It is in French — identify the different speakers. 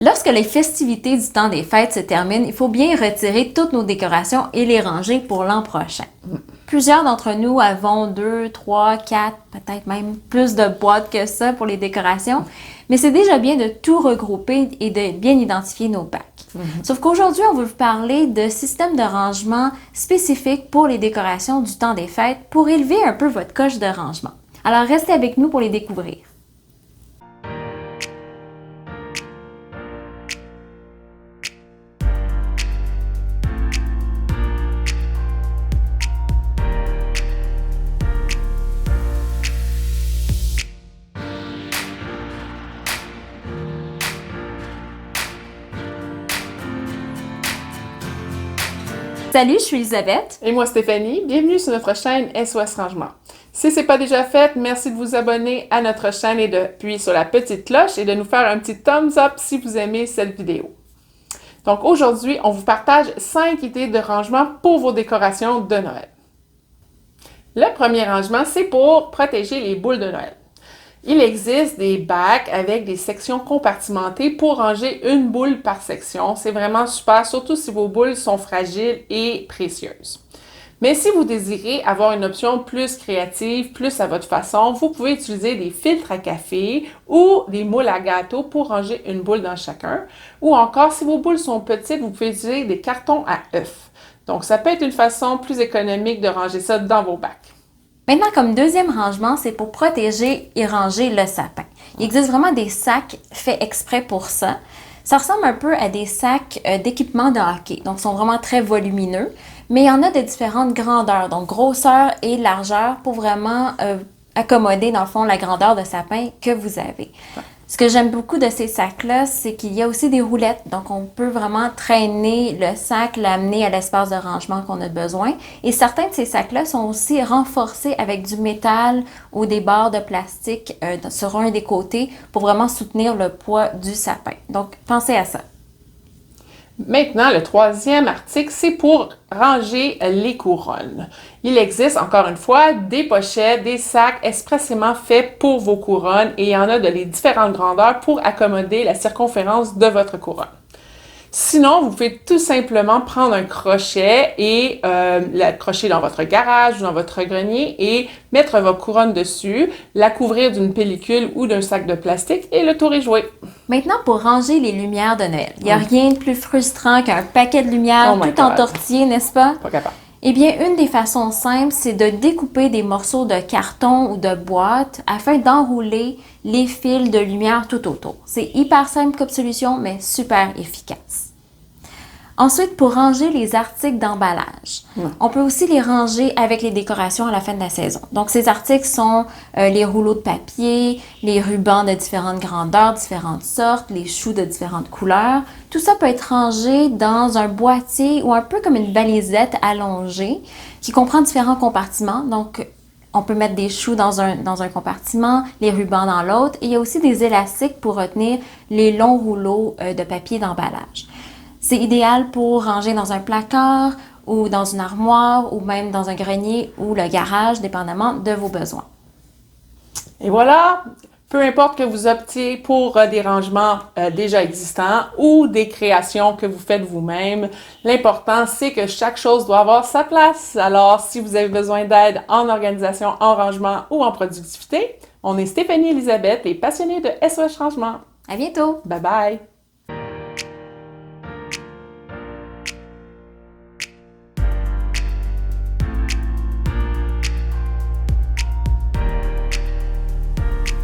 Speaker 1: Lorsque les festivités du temps des fêtes se terminent, il faut bien retirer toutes nos décorations et les ranger pour l'an prochain. Plusieurs d'entre nous avons 2, 3, 4, peut-être même plus de boîtes que ça pour les décorations, mais c'est déjà bien de tout regrouper et de bien identifier nos bacs. Sauf qu'aujourd'hui, on veut vous parler de systèmes de rangement spécifiques pour les décorations du temps des fêtes pour élever un peu votre coche de rangement. Alors restez avec nous pour les découvrir. Salut, je suis Elisabeth.
Speaker 2: Et moi Stéphanie, bienvenue sur notre chaîne SOS Rangement. Si ce n'est pas déjà fait, merci de vous abonner à notre chaîne et d'appuyer sur la petite cloche et de nous faire un petit thumbs up si vous aimez cette vidéo. Donc aujourd'hui, on vous partage 5 idées de rangement pour vos décorations de Noël. Le premier rangement, c'est pour protéger les boules de Noël. Il existe des bacs avec des sections compartimentées pour ranger une boule par section. C'est vraiment super, surtout si vos boules sont fragiles et précieuses. Mais si vous désirez avoir une option plus créative, plus à votre façon, vous pouvez utiliser des filtres à café ou des moules à gâteau pour ranger une boule dans chacun. Ou encore, si vos boules sont petites, vous pouvez utiliser des cartons à œufs. Donc, ça peut être une façon plus économique de ranger ça dans vos bacs.
Speaker 1: Maintenant, comme deuxième rangement, c'est pour protéger et ranger le sapin. Il existe vraiment des sacs faits exprès pour ça. Ça ressemble un peu à des sacs d'équipement de hockey, donc ils sont vraiment très volumineux, mais il y en a de différentes grandeurs, donc grosseur et largeur pour vraiment accommoder dans le fond la grandeur de sapin que vous avez. Ce que j'aime beaucoup de ces sacs-là, c'est qu'il y a aussi des roulettes. Donc, on peut vraiment traîner le sac, l'amener à l'espace de rangement qu'on a besoin. Et certains de ces sacs-là sont aussi renforcés avec du métal ou des barres de plastique sur un des côtés pour vraiment soutenir le poids du sapin. Donc, pensez à ça.
Speaker 2: Maintenant, le troisième article, c'est pour ranger les couronnes. Il existe, encore une fois, des pochettes, des sacs expressément faits pour vos couronnes et il y en a de les différentes grandeurs pour accommoder la circonférence de votre couronne. Sinon, vous pouvez tout simplement prendre un crochet et l'accrocher dans votre garage ou dans votre grenier et mettre votre couronne dessus, la couvrir d'une pellicule ou d'un sac de plastique et le tour est joué.
Speaker 1: Maintenant, pour ranger les lumières de Noël, il n'y a rien de plus frustrant qu'un paquet de lumière tout entortillé, n'est-ce pas?
Speaker 2: Pas capable.
Speaker 1: Eh bien, une des façons simples, c'est de découper des morceaux de carton ou de boîte afin d'enrouler les fils de lumière tout autour. C'est hyper simple comme solution, mais super efficace. Ensuite, pour ranger les articles d'emballage, on peut aussi les ranger avec les décorations à la fin de la saison. Donc, ces articles sont les rouleaux de papier, les rubans de différentes grandeurs, différentes sortes, les choux de différentes couleurs. Tout ça peut être rangé dans un boîtier ou un peu comme une valisette allongée qui comprend différents compartiments. Donc, on peut mettre des choux dans un compartiment, les rubans dans l'autre. Et il y a aussi des élastiques pour retenir les longs rouleaux de papier d'emballage. C'est idéal pour ranger dans un placard ou dans une armoire ou même dans un grenier ou le garage, dépendamment de vos besoins.
Speaker 2: Et voilà, peu importe que vous optiez pour des rangements déjà existants ou des créations que vous faites vous-même, l'important c'est que chaque chose doit avoir sa place. Alors, si vous avez besoin d'aide en organisation, en rangement ou en productivité, on est Stéphanie et Elisabeth, les passionnées de SOS Rangement.
Speaker 1: À bientôt!
Speaker 2: Bye bye!